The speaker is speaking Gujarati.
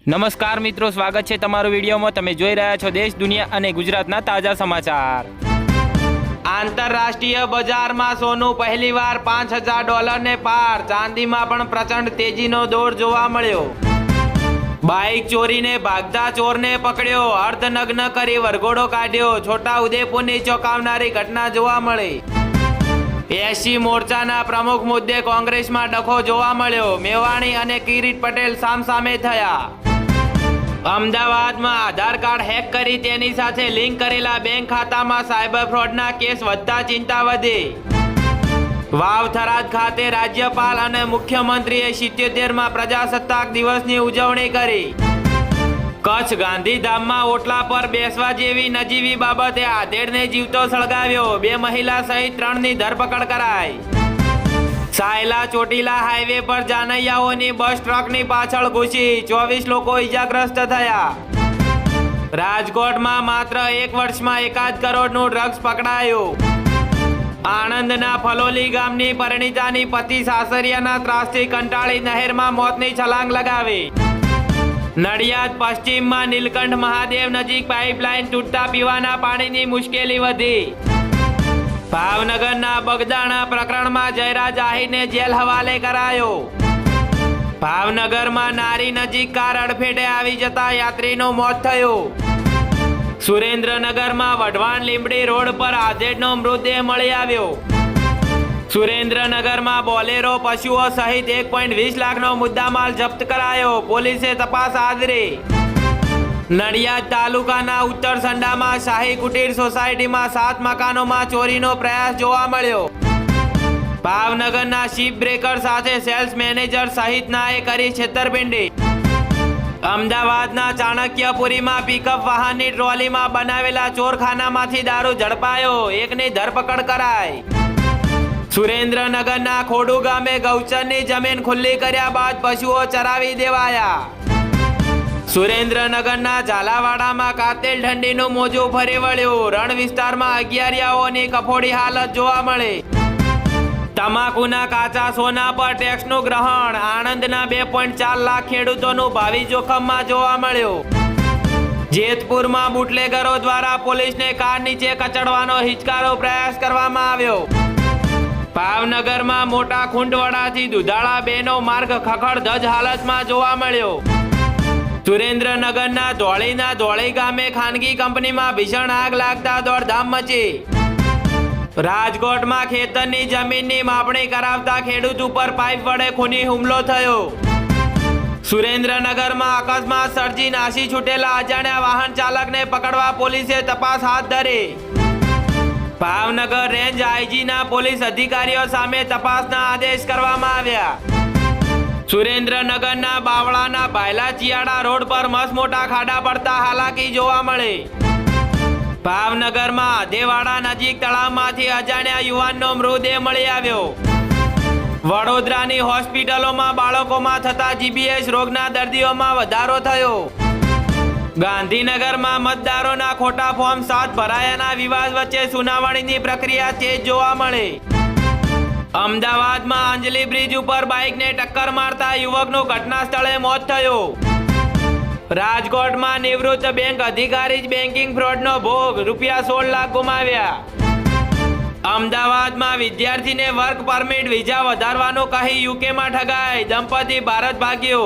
નમસ્કાર મિત્રો, સ્વાગત છે તમારું વિડીયોમાં। તમે જોઈ રહ્યા છો દેશ, દુનિયા અને ગુજરાતના તાજા સમાચાર। આંતરરાષ્ટ્રીય બજારમાં સોનું પહેલીવાર $5000 ને પાર। ચાંદીમાં પણ પ્રચંડ તેજીનો દોર જોવા મળ્યો। બાઇક ચોરીને ભાગતા ચોરને પકડ્યો, અર્ધનગ્ન કરી વરઘોડો કાઢ્યો। છોટા ઉદેપુરની ચોંકાવનારી ઘટના જોવા મળી। એસસી મોરચાના પ્રમુખ મુદ્દે કોંગ્રેસમાં ડખો જોવા મળ્યો। મેવાણી અને કિરીટ પટેલ સામસામે થયા। અમદાવાદમાં આધાર કાર્ડ હેક કરી તેની સાથે લિંક કરેલા બેંક ખાતામાં સાયબર ફ્રોડના કેસ વધતા ચિંતા વધી। વાવ થરાદ ખાતે રાજ્યપાલ અને મુખ્યમંત્રીએ 77મા પ્રજાસત્તાક દિવસની ઉજવણી કરી। કચ્છ ગાંધીધામમાં ઓટલા પર બેસવા જેવી નજીવી બાબતે આધેડને જીવતો સળગાવ્યો। 2 મહિલા સહિત 3ની ધરપકડ કરાઈ। સાયલા ચોટીલા હાઈવે પર જાનૈયાઓની બસ ટ્રકની પાછળ ઘૂસી, 24 લોકો ઈજાગ્રસ્ત થયા। રાજકોટમાં માત્ર 1 વર્ષમાં 1 કરોડનું ડ્રગ્સ પકડાયું। આણંદના ફલોલી ગામની પરિણીતાની પતિ સાસરિયાના ત્રાસથી કંટાળી નહેરમાં મોતની છલાંગ લગાવી। નડિયાદ પશ્ચિમમાં નીલકંઠ મહાદેવ નજીક પાઇપલાઇન તૂટતા પીવાના પાણીની મુશ્કેલી વધી। ભાવનગરના બગદાણા પ્રકરણમાં જયરાજ આહીરને જેલ હવાલે કરાયો। ભાવનગરમાં નારી નજીક કાર અડફેટે આવી જતા યાત્રીનું મોત થયું। સુરેન્દ્રનગરમાં વઢવાણ લીંબડી રોડ પર આધેડનો મૃતદેહ મળી આવ્યો। સુરેન્દ્રનગરમાં બોલેરો પશુઓ સહિત 1.20 લાખનો મુદ્દામાલ જપ્ત કરાયો। પોલીસે તપાસ આદરી। નડિયાદ તાલુકાના ઉત્તર સંડામાં શાહી કુટીર સોસાયટીમાં 7 મકાનોમાં ચોરીનો પ્રયાસ જોવા મળ્યો। ભાવનગરના શિપ બ્રેકર સાથે સેલ્સ મેનેજર સહિતનાએ કરી છેતરપિંડી। અમદાવાદના ચાણક્યપુરીમાં પિકઅપ વાહનની ટ્રોલીમાં બનાવેલા ચોરખાનામાંથી દારૂ ઝડપાયો, 1ની ધરપકડ કરાઈ। સુરેન્દ્રનગરના ખોડુ ગામે ગૌચરની જમીન ખુલ્લી કર્યા બાદ પશુઓ ચરાવી દેવાયા। સુરેન્દ્રનગરના ઝાલાવાડામાં કાતિલ ઠંડીનું મોજું ફરી વળ્યું। રણ વિસ્તારમાં અગિયારિયાઓની કફોડી હાલત જોવા મળી। તમાકુના કાચા સોના પર ટેક્સનું ગ્રહણ। આણંદના 2.4 લાખ ખેડૂતોનું ભાવિ જોખમમાં જોવા મળ્યું। જેતપુરમાં બુટલેગરો દ્વારા પોલીસને કાર નીચે કચડવાનો હિચકારો પ્રયાસ કરવામાં આવ્યો। ભાવનગરમાં મોટા ખૂંટવાડાથી દુધાળા 2નો માર્ગ ખખડધજ હાલતમાં જોવા મળ્યો। સુરેન્દ્રનગરના ધોળીના ધોળી ગામે ખાનગી કંપનીમાં ભીષણ આગ લાગતા દોડધામ મચી। રાજકોટમાં ખેતરની જમીનની માપણી કરાવતા ખેડૂત ઉપર પાઇપ વડે ખૂની હુમલો થયો। સુરેન્દ્રનગરમાં અકસ્માત સર્જી નાસી છૂટેલા અજાણ્યા વાહન ચાલકને પકડવા પોલીસે તપાસ હાથ ધરી। ભાવનગર રેન્જ આઈજીના પોલીસ અધિકારીઓ સામે તપાસના આદેશ કરવામાં આવ્યા। સુરેન્દ્રનગરના બાવળાના ભાયલા ચિયાડા રોડ પર મસમોટા ખાડા પડતા હાલાકી જોવા મળી। ભાવનગરમાં આધેવાડા નજીક તળાવમાંથી અજાણ્યા યુવાનનો મૃતદેહ મળી આવ્યો। વડોદરાની હોસ્પિટલોમાં બાળકોમાં થતા જીબીએસ રોગના દર્દીઓમાં વધારો થયો। ગાંધીનગરમાં મતદારોના ખોટા ફોર્મ 7 ભરાયાના વિવાદ વચ્ચે સુનાવણીની પ્રક્રિયા તેજ જોવા મળી। અમદાવાદમાં અંજલી બ્રિજ ઉપર બાઇકને ટક્કર મારતા યુવકનું ઘટના સ્થળે મોત થયું। રાજકોટમાં નિવૃત્ત બેંક અધિકારી જ બેન્કિંગ ફ્રોડનો ભોગ, ₹16 લાખ ગુમાવ્યા। અમદાવાદમાં વિદ્યાર્થીને વર્ક પરમિટ વિઝા વધારવાનું કહી યુકેમાં ઠગાઈ, દંપતી ભારત ભાગ્યો।